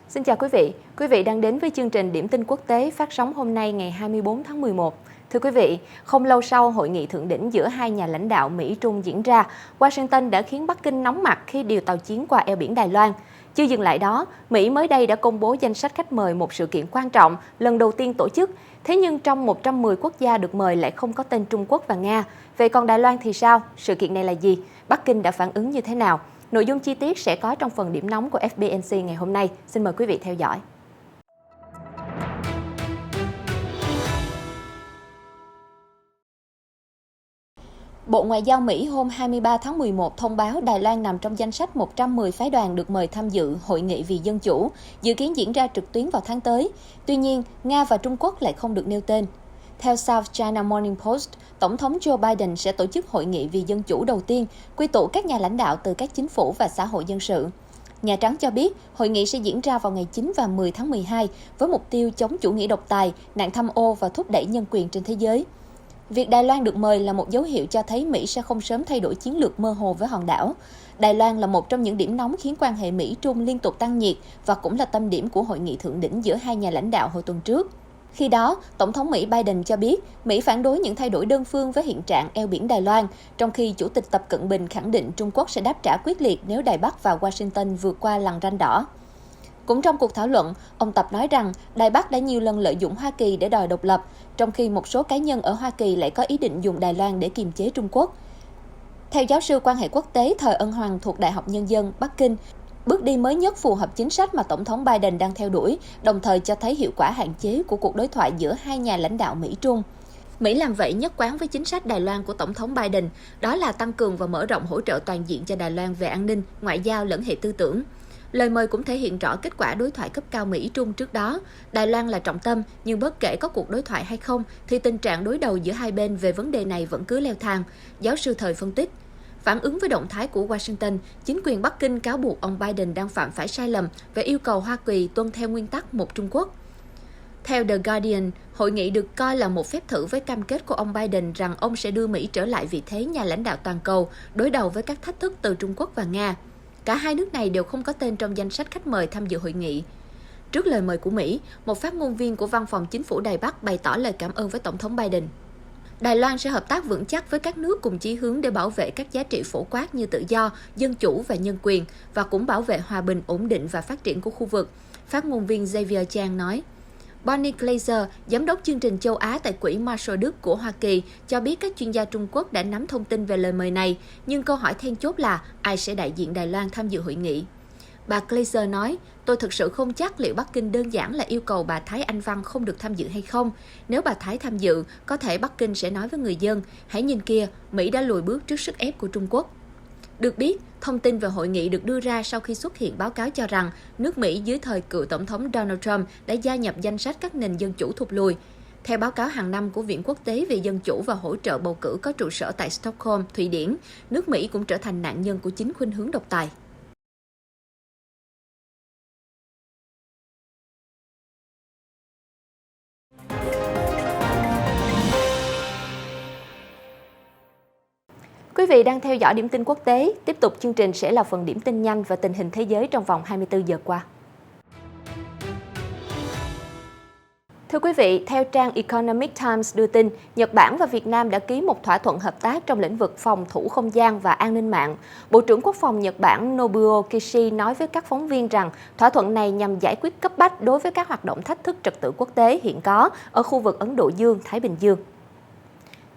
Xin chào quý vị đang đến với chương trình Điểm tin quốc tế phát sóng hôm nay ngày 24 tháng 11. Thưa quý vị, không lâu sau hội nghị thượng đỉnh giữa hai nhà lãnh đạo Mỹ-Trung diễn ra, Washington đã khiến Bắc Kinh nóng mặt khi điều tàu chiến qua eo biển Đài Loan. Chưa dừng lại đó, Mỹ mới đây đã công bố danh sách khách mời một sự kiện quan trọng, lần đầu tiên tổ chức. Thế nhưng trong 110 quốc gia được mời lại không có tên Trung Quốc và Nga. Vậy còn Đài Loan thì sao? Sự kiện này là gì? Bắc Kinh đã phản ứng như thế nào? Nội dung chi tiết sẽ có trong phần điểm nóng của FBNC ngày hôm nay. Xin mời quý vị theo dõi. Bộ Ngoại giao Mỹ hôm 23 tháng 11 thông báo Đài Loan nằm trong danh sách 110 phái đoàn được mời tham dự Hội nghị vì Dân Chủ, dự kiến diễn ra trực tuyến vào tháng tới. Tuy nhiên, Nga và Trung Quốc lại không được nêu tên. Theo South China Morning Post, Tổng thống Joe Biden sẽ tổ chức Hội nghị vì Dân Chủ đầu tiên, quy tụ các nhà lãnh đạo từ các chính phủ và xã hội dân sự. Nhà Trắng cho biết, hội nghị sẽ diễn ra vào ngày 9 và 10 tháng 12 với mục tiêu chống chủ nghĩa độc tài, nạn tham ô và thúc đẩy nhân quyền trên thế giới. Việc Đài Loan được mời là một dấu hiệu cho thấy Mỹ sẽ không sớm thay đổi chiến lược mơ hồ với hòn đảo. Đài Loan là một trong những điểm nóng khiến quan hệ Mỹ-Trung liên tục tăng nhiệt và cũng là tâm điểm của hội nghị thượng đỉnh giữa hai nhà lãnh đạo hồi tuần trước. Khi đó, Tổng thống Mỹ Biden cho biết Mỹ phản đối những thay đổi đơn phương với hiện trạng eo biển Đài Loan, trong khi Chủ tịch Tập Cận Bình khẳng định Trung Quốc sẽ đáp trả quyết liệt nếu Đài Bắc và Washington vượt qua lằn ranh đỏ. Cũng trong cuộc thảo luận, ông Tập nói rằng Đài Bắc đã nhiều lần lợi dụng Hoa Kỳ để đòi độc lập, trong khi một số cá nhân ở Hoa Kỳ lại có ý định dùng Đài Loan để kiềm chế Trung Quốc. Theo giáo sư quan hệ quốc tế Thời Ân Hoàng thuộc Đại học Nhân dân, Bắc Kinh, bước đi mới nhất phù hợp chính sách mà Tổng thống Biden đang theo đuổi, đồng thời cho thấy hiệu quả hạn chế của cuộc đối thoại giữa hai nhà lãnh đạo Mỹ-Trung. Mỹ làm vậy nhất quán với chính sách Đài Loan của Tổng thống Biden, đó là tăng cường và mở rộng hỗ trợ toàn diện cho Đài Loan về an ninh, ngoại giao lẫn hệ tư tưởng. Lời mời cũng thể hiện rõ kết quả đối thoại cấp cao Mỹ-Trung trước đó. Đài Loan là trọng tâm, nhưng bất kể có cuộc đối thoại hay không, thì tình trạng đối đầu giữa hai bên về vấn đề này vẫn cứ leo thang, giáo sư Thời phân tích. Phản ứng với động thái của Washington, chính quyền Bắc Kinh cáo buộc ông Biden đang phạm phải sai lầm và yêu cầu Hoa Kỳ tuân theo nguyên tắc một Trung Quốc. Theo The Guardian, hội nghị được coi là một phép thử với cam kết của ông Biden rằng ông sẽ đưa Mỹ trở lại vị thế nhà lãnh đạo toàn cầu, đối đầu với các thách thức từ Trung Quốc và Nga. Cả hai nước này đều không có tên trong danh sách khách mời tham dự hội nghị. Trước lời mời của Mỹ, một phát ngôn viên của Văn phòng Chính phủ Đài Bắc bày tỏ lời cảm ơn với Tổng thống Biden. Đài Loan sẽ hợp tác vững chắc với các nước cùng chí hướng để bảo vệ các giá trị phổ quát như tự do, dân chủ và nhân quyền, và cũng bảo vệ hòa bình, ổn định và phát triển của khu vực, phát ngôn viên Xavier Chang nói. Bonnie Glaser, giám đốc chương trình châu Á tại Quỹ Marshall Đức của Hoa Kỳ, cho biết các chuyên gia Trung Quốc đã nắm thông tin về lời mời này, nhưng câu hỏi then chốt là ai sẽ đại diện Đài Loan tham dự hội nghị. Bà Glaser nói, tôi thực sự không chắc liệu Bắc Kinh đơn giản là yêu cầu bà Thái Anh Văn không được tham dự hay không. Nếu bà Thái tham dự, có thể Bắc Kinh sẽ nói với người dân, hãy nhìn kia, Mỹ đã lùi bước trước sức ép của Trung Quốc. Được biết, thông tin về hội nghị được đưa ra sau khi xuất hiện báo cáo cho rằng nước Mỹ dưới thời cựu Tổng thống Donald Trump đã gia nhập danh sách các nền dân chủ thụt lùi. Theo báo cáo hàng năm của Viện Quốc tế về Dân chủ và Hỗ trợ bầu cử có trụ sở tại Stockholm, Thụy Điển, nước Mỹ cũng trở thành nạn nhân của chính khuynh hướng độc tài. Quý vị đang theo dõi điểm tin quốc tế, tiếp tục chương trình sẽ là phần điểm tin nhanh và tình hình thế giới trong vòng 24 giờ qua. Thưa quý vị, theo trang Economic Times đưa tin, Nhật Bản và Việt Nam đã ký một thỏa thuận hợp tác trong lĩnh vực phòng thủ không gian và an ninh mạng. Bộ trưởng Quốc phòng Nhật Bản Nobuo Kishi nói với các phóng viên rằng thỏa thuận này nhằm giải quyết cấp bách đối với các hoạt động thách thức trật tự quốc tế hiện có ở khu vực Ấn Độ Dương-Thái Bình Dương.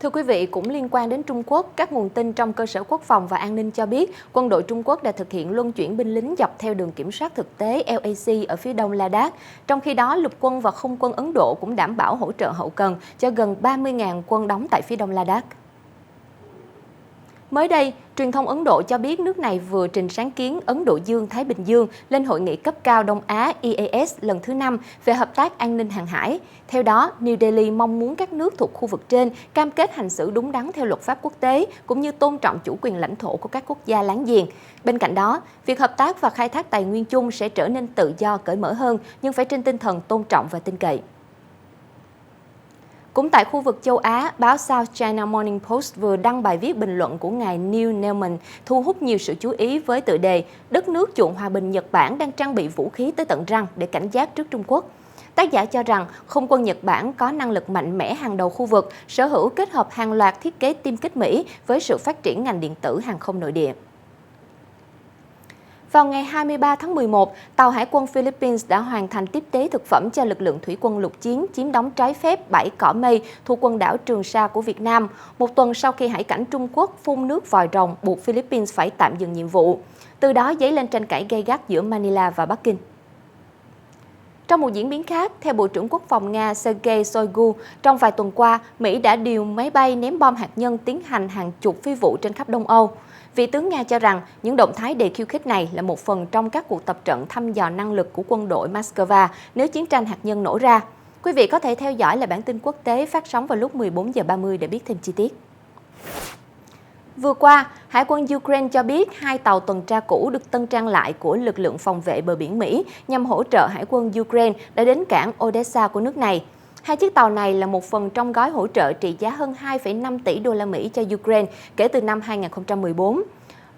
Thưa quý vị, cũng liên quan đến Trung Quốc, các nguồn tin trong cơ sở quốc phòng và an ninh cho biết quân đội Trung Quốc đã thực hiện luân chuyển binh lính dọc theo đường kiểm soát thực tế LAC ở phía đông Ladakh. Trong khi đó, lục quân và không quân Ấn Độ cũng đảm bảo hỗ trợ hậu cần cho gần 30.000 quân đóng tại phía đông Ladakh. Mới đây, truyền thông Ấn Độ cho biết nước này vừa trình sáng kiến Ấn Độ Dương-Thái Bình Dương lên hội nghị cấp cao Đông Á EAS lần thứ 5 về hợp tác an ninh hàng hải. Theo đó, New Delhi mong muốn các nước thuộc khu vực trên cam kết hành xử đúng đắn theo luật pháp quốc tế, cũng như tôn trọng chủ quyền lãnh thổ của các quốc gia láng giềng. Bên cạnh đó, việc hợp tác và khai thác tài nguyên chung sẽ trở nên tự do, cởi mở hơn, nhưng phải trên tinh thần tôn trọng và tin cậy. Cũng tại khu vực châu Á, báo South China Morning Post vừa đăng bài viết bình luận của ngài Neil Neumann thu hút nhiều sự chú ý với tựa đề "Đất nước chuộng hòa bình Nhật Bản đang trang bị vũ khí tới tận răng để cảnh giác trước Trung Quốc". Tác giả cho rằng không quân Nhật Bản có năng lực mạnh mẽ hàng đầu khu vực, sở hữu kết hợp hàng loạt thiết kế tiêm kích Mỹ với sự phát triển ngành điện tử hàng không nội địa. Vào ngày 23 tháng 11, tàu hải quân Philippines đã hoàn thành tiếp tế thực phẩm cho lực lượng thủy quân lục chiến chiếm đóng trái phép bãi cỏ mây thuộc quần đảo Trường Sa của Việt Nam, một tuần sau khi hải cảnh Trung Quốc phun nước vòi rồng buộc Philippines phải tạm dừng nhiệm vụ. Từ đó dấy lên tranh cãi gay gắt giữa Manila và Bắc Kinh. Trong một diễn biến khác, theo Bộ trưởng Quốc phòng Nga Sergei Shoigu, trong vài tuần qua, Mỹ đã điều máy bay ném bom hạt nhân tiến hành hàng chục phi vụ trên khắp Đông Âu. Vị tướng Nga cho rằng những động thái đầy khiêu khích này là một phần trong các cuộc tập trận thăm dò năng lực của quân đội Moscow nếu chiến tranh hạt nhân nổ ra. Quý vị có thể theo dõi lại bản tin quốc tế phát sóng vào lúc 14h30 để biết thêm chi tiết. Vừa qua, Hải quân Ukraine cho biết 2 tàu tuần tra cũ được tân trang lại của lực lượng phòng vệ bờ biển Mỹ nhằm hỗ trợ Hải quân Ukraine đã đến cảng Odessa của nước này. 2 chiếc tàu này là một phần trong gói hỗ trợ trị giá hơn 2,5 tỷ đô la Mỹ cho Ukraine kể từ năm 2014.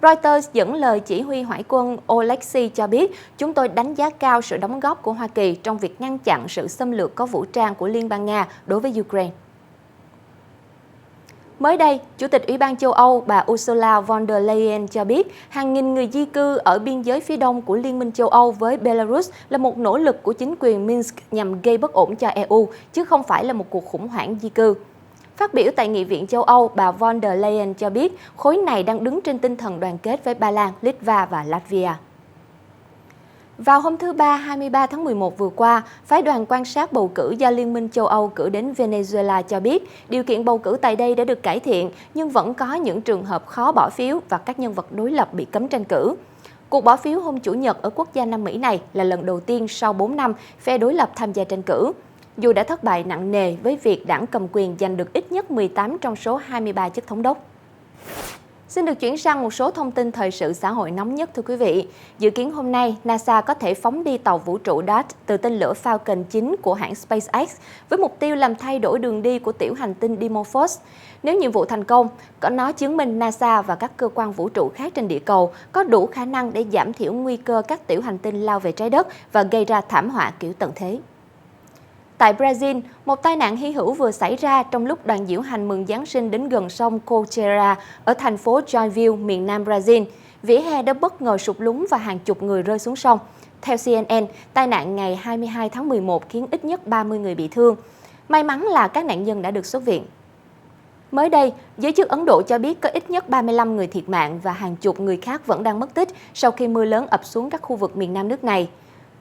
Reuters dẫn lời chỉ huy Hải quân Oleksiy cho biết, chúng tôi đánh giá cao sự đóng góp của Hoa Kỳ trong việc ngăn chặn sự xâm lược có vũ trang của Liên bang Nga đối với Ukraine. Mới đây, Chủ tịch Ủy ban châu Âu bà Ursula von der Leyen cho biết hàng nghìn người di cư ở biên giới phía đông của Liên minh châu Âu với Belarus là một nỗ lực của chính quyền Minsk nhằm gây bất ổn cho EU, chứ không phải là một cuộc khủng hoảng di cư. Phát biểu tại Nghị viện châu Âu, bà von der Leyen cho biết khối này đang đứng trên tinh thần đoàn kết với Ba Lan, Litva và Latvia. Vào hôm thứ Ba, 23 tháng 11 vừa qua, phái đoàn quan sát bầu cử do Liên minh châu Âu cử đến Venezuela cho biết điều kiện bầu cử tại đây đã được cải thiện, nhưng vẫn có những trường hợp khó bỏ phiếu và các nhân vật đối lập bị cấm tranh cử. Cuộc bỏ phiếu hôm Chủ nhật ở quốc gia Nam Mỹ này là lần đầu tiên sau 4 năm phe đối lập tham gia tranh cử. Dù đã thất bại nặng nề với việc đảng cầm quyền giành được ít nhất 18 trong số 23 chức thống đốc. Xin được chuyển sang một số thông tin thời sự xã hội nóng nhất thưa quý vị. Dự kiến hôm nay, NASA có thể phóng đi tàu vũ trụ DART từ tên lửa Falcon 9 của hãng SpaceX với mục tiêu làm thay đổi đường đi của tiểu hành tinh Dimorphos. Nếu nhiệm vụ thành công, nó chứng minh NASA và các cơ quan vũ trụ khác trên địa cầu có đủ khả năng để giảm thiểu nguy cơ các tiểu hành tinh lao về trái đất và gây ra thảm họa kiểu tận thế. Tại Brazil, một tai nạn hy hữu vừa xảy ra trong lúc đoàn diễu hành mừng Giáng sinh đến gần sông Coachella ở thành phố Joinville, miền nam Brazil. Vỉa hè đã bất ngờ sụt lún và hàng chục người rơi xuống sông. Theo CNN, tai nạn ngày 22 tháng 11 khiến ít nhất 30 người bị thương. May mắn là các nạn nhân đã được xuất viện. Mới đây, giới chức Ấn Độ cho biết có ít nhất 35 người thiệt mạng và hàng chục người khác vẫn đang mất tích sau khi mưa lớn ập xuống các khu vực miền nam nước này.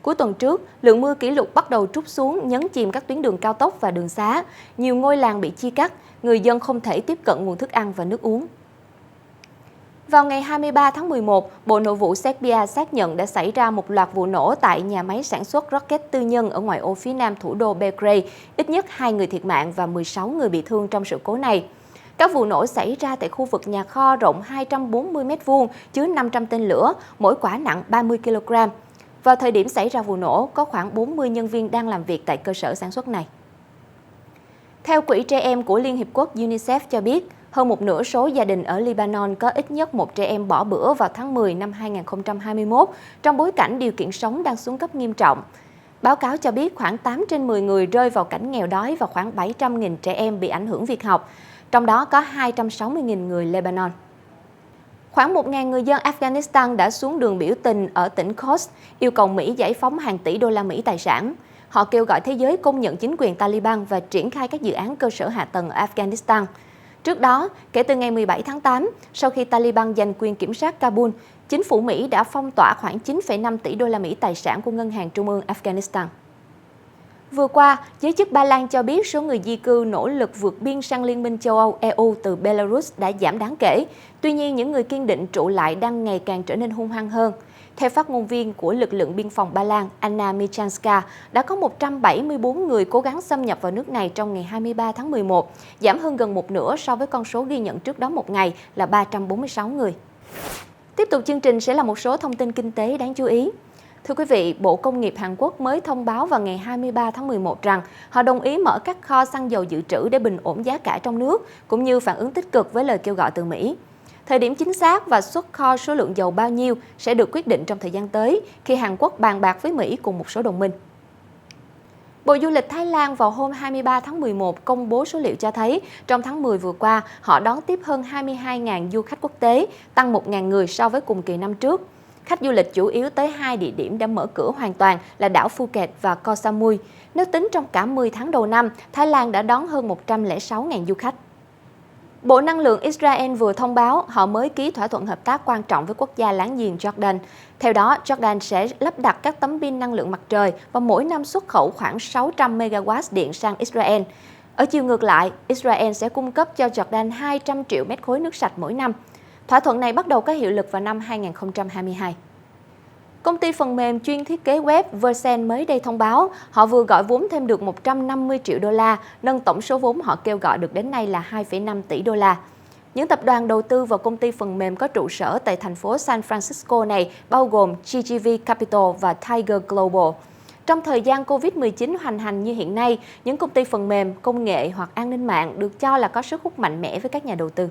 Cuối tuần trước, lượng mưa kỷ lục bắt đầu trút xuống nhấn chìm các tuyến đường cao tốc và đường xá. Nhiều ngôi làng bị chia cắt, người dân không thể tiếp cận nguồn thức ăn và nước uống. Vào ngày 23 tháng 11, Bộ Nội vụ Serbia xác nhận đã xảy ra một loạt vụ nổ tại nhà máy sản xuất rocket tư nhân ở ngoại ô phía nam thủ đô Belgrade. Ít nhất 2 người thiệt mạng và 16 người bị thương trong sự cố này. Các vụ nổ xảy ra tại khu vực nhà kho rộng 240 m2, chứa 500 tên lửa, mỗi quả nặng 30 kg. Vào thời điểm xảy ra vụ nổ, có khoảng 40 nhân viên đang làm việc tại cơ sở sản xuất này. Theo Quỹ Trẻ Em của Liên Hiệp Quốc UNICEF cho biết, hơn một nửa số gia đình ở Lebanon có ít nhất một trẻ em bỏ bữa vào tháng 10 năm 2021, trong bối cảnh điều kiện sống đang xuống cấp nghiêm trọng. Báo cáo cho biết khoảng 8 trên 10 người rơi vào cảnh nghèo đói và khoảng 700.000 trẻ em bị ảnh hưởng việc học, trong đó có 260.000 người Lebanon. Khoảng 1.000 người dân Afghanistan đã xuống đường biểu tình ở tỉnh Khost, yêu cầu Mỹ giải phóng hàng tỷ đô la Mỹ tài sản. Họ kêu gọi thế giới công nhận chính quyền Taliban và triển khai các dự án cơ sở hạ tầng ở Afghanistan. Trước đó, kể từ ngày 17 tháng 8, sau khi Taliban giành quyền kiểm soát Kabul, chính phủ Mỹ đã phong tỏa khoảng 9,5 tỷ đô la Mỹ tài sản của Ngân hàng Trung ương Afghanistan. Vừa qua, giới chức Ba Lan cho biết số người di cư nỗ lực vượt biên sang Liên minh châu Âu EU từ Belarus đã giảm đáng kể. Tuy nhiên, những người kiên định trụ lại đang ngày càng trở nên hung hăng hơn. Theo phát ngôn viên của lực lượng biên phòng Ba Lan, Anna Michanska, đã có 174 người cố gắng xâm nhập vào nước này trong ngày 23 tháng 11, giảm hơn gần một nửa so với con số ghi nhận trước đó một ngày là 346 người. Tiếp tục chương trình sẽ là một số thông tin kinh tế đáng chú ý. Thưa quý vị, Bộ Công nghiệp Hàn Quốc mới thông báo vào ngày 23 tháng 11 rằng họ đồng ý mở các kho xăng dầu dự trữ để bình ổn giá cả trong nước, cũng như phản ứng tích cực với lời kêu gọi từ Mỹ. Thời điểm chính xác và xuất kho số lượng dầu bao nhiêu sẽ được quyết định trong thời gian tới khi Hàn Quốc bàn bạc với Mỹ cùng một số đồng minh. Bộ Du lịch Thái Lan vào hôm 23 tháng 11 công bố số liệu cho thấy trong tháng 10 vừa qua, họ đón tiếp hơn 22.000 du khách quốc tế, tăng 1.000 người so với cùng kỳ năm trước. Khách du lịch chủ yếu tới hai địa điểm đã mở cửa hoàn toàn là đảo Phuket và Koh Samui. Nếu tính trong cả 10 tháng đầu năm, Thái Lan đã đón hơn 106.000 du khách. Bộ Năng lượng Israel vừa thông báo họ mới ký thỏa thuận hợp tác quan trọng với quốc gia láng giềng Jordan. Theo đó, Jordan sẽ lắp đặt các tấm pin năng lượng mặt trời và mỗi năm xuất khẩu khoảng 600 MW điện sang Israel. Ở chiều ngược lại, Israel sẽ cung cấp cho Jordan 200 triệu mét khối nước sạch mỗi năm. Thỏa thuận này bắt đầu có hiệu lực vào năm 2022. Công ty phần mềm chuyên thiết kế web Vercent mới đây thông báo họ vừa gọi vốn thêm được 150 triệu đô la, nâng tổng số vốn họ kêu gọi được đến nay là 2,5 tỷ đô la. Những tập đoàn đầu tư vào công ty phần mềm có trụ sở tại thành phố San Francisco này bao gồm GGV Capital và Tiger Global. Trong thời gian Covid-19 hoành hành như hiện nay, những công ty phần mềm, công nghệ hoặc an ninh mạng được cho là có sức hút mạnh mẽ với các nhà đầu tư.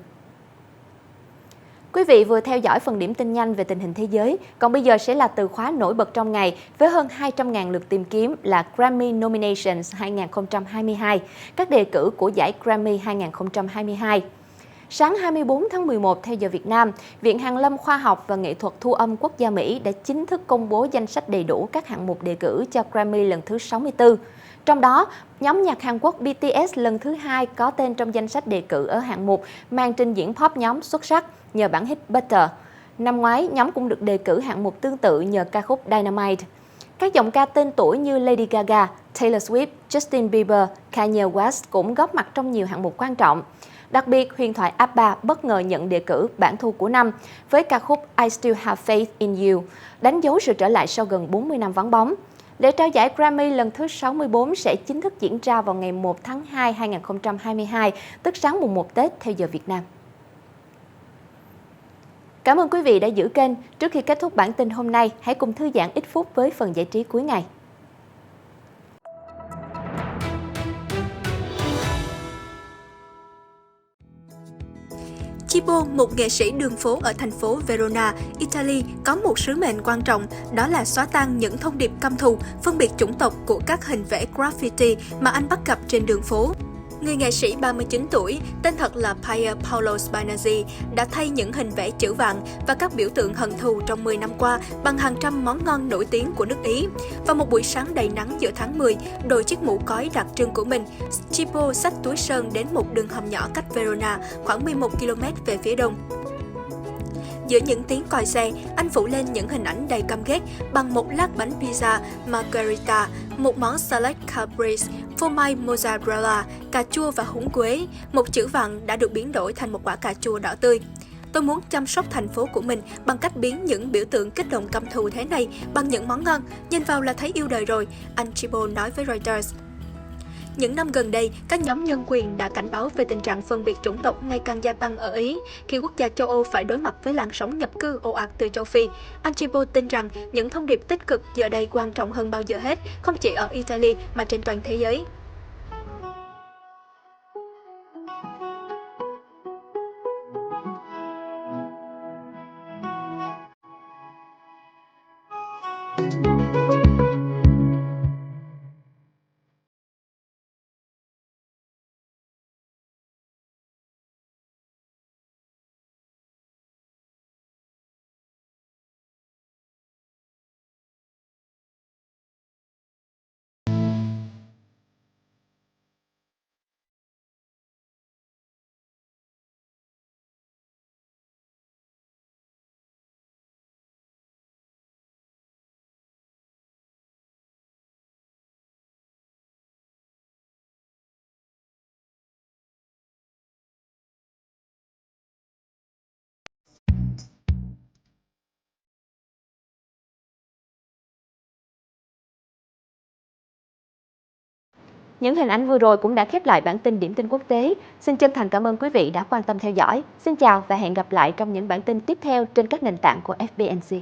Quý vị vừa theo dõi phần điểm tin nhanh về tình hình thế giới, còn bây giờ sẽ là từ khóa nổi bật trong ngày với hơn 200.000 lượt tìm kiếm là Grammy Nominations 2022, các đề cử của giải Grammy 2022. Sáng 24 tháng 11 theo giờ Việt Nam, Viện Hàn lâm Khoa học và Nghệ thuật Thu âm Quốc gia Mỹ đã chính thức công bố danh sách đầy đủ các hạng mục đề cử cho Grammy lần thứ 64. Trong đó, nhóm nhạc Hàn Quốc BTS lần thứ 2 có tên trong danh sách đề cử ở hạng mục màn trình diễn pop nhóm xuất sắc nhờ bản hit Butter. Năm ngoái, nhóm cũng được đề cử hạng mục tương tự nhờ ca khúc Dynamite. Các giọng ca tên tuổi như Lady Gaga, Taylor Swift, Justin Bieber, Kanye West cũng góp mặt trong nhiều hạng mục quan trọng. Đặc biệt, huyền thoại ABBA bất ngờ nhận đề cử bản thu của năm với ca khúc I Still Have Faith in You, đánh dấu sự trở lại sau gần 40 năm vắng bóng. Lễ trao giải Grammy lần thứ 64 sẽ chính thức diễn ra vào ngày 1 tháng 2 2022, tức sáng mùng 1 Tết theo giờ Việt Nam. Cảm ơn quý vị đã giữ kênh. Trước khi kết thúc bản tin hôm nay, hãy cùng thư giãn ít phút với phần giải trí cuối ngày. Chibo, một nghệ sĩ đường phố ở thành phố Verona, Italy, có một sứ mệnh quan trọng, đó là xóa tan những thông điệp căm thù, phân biệt chủng tộc của các hình vẽ graffiti mà anh bắt gặp trên đường phố. Người nghệ sĩ 39 tuổi, tên thật là Pier Paolo Spinazzi, đã thay những hình vẽ chữ vàng và các biểu tượng hận thù trong 10 năm qua bằng hàng trăm món ngon nổi tiếng của nước Ý. Vào một buổi sáng đầy nắng giữa tháng 10, đội chiếc mũ cói đặc trưng của mình, Chibo xách túi sơn đến một đường hầm nhỏ cách Verona khoảng 11 km về phía đông. Giữa những tiếng còi xe, anh phủ lên những hình ảnh đầy căm ghét bằng một lát bánh pizza margherita, một món salad caprese, phô mai mozzarella, cà chua và húng quế. Một chữ vàng đã được biến đổi thành một quả cà chua đỏ tươi. Tôi muốn chăm sóc thành phố của mình bằng cách biến những biểu tượng kích động căm thù thế này bằng những món ngon. Nhìn vào là thấy yêu đời rồi, anh Chibo nói với Reuters. Những năm gần đây, các nhóm nhân quyền đã cảnh báo về tình trạng phân biệt chủng tộc ngày càng gia tăng ở Ý khi quốc gia châu Âu phải đối mặt với làn sóng nhập cư ồ ạt từ châu Phi. Anh Chibo tin rằng những thông điệp tích cực giờ đây quan trọng hơn bao giờ hết, không chỉ ở Italy mà trên toàn thế giới. Những hình ảnh vừa rồi cũng đã khép lại bản tin điểm tin quốc tế. Xin chân thành cảm ơn quý vị đã quan tâm theo dõi. Xin chào và hẹn gặp lại trong những bản tin tiếp theo trên các nền tảng của FBNC.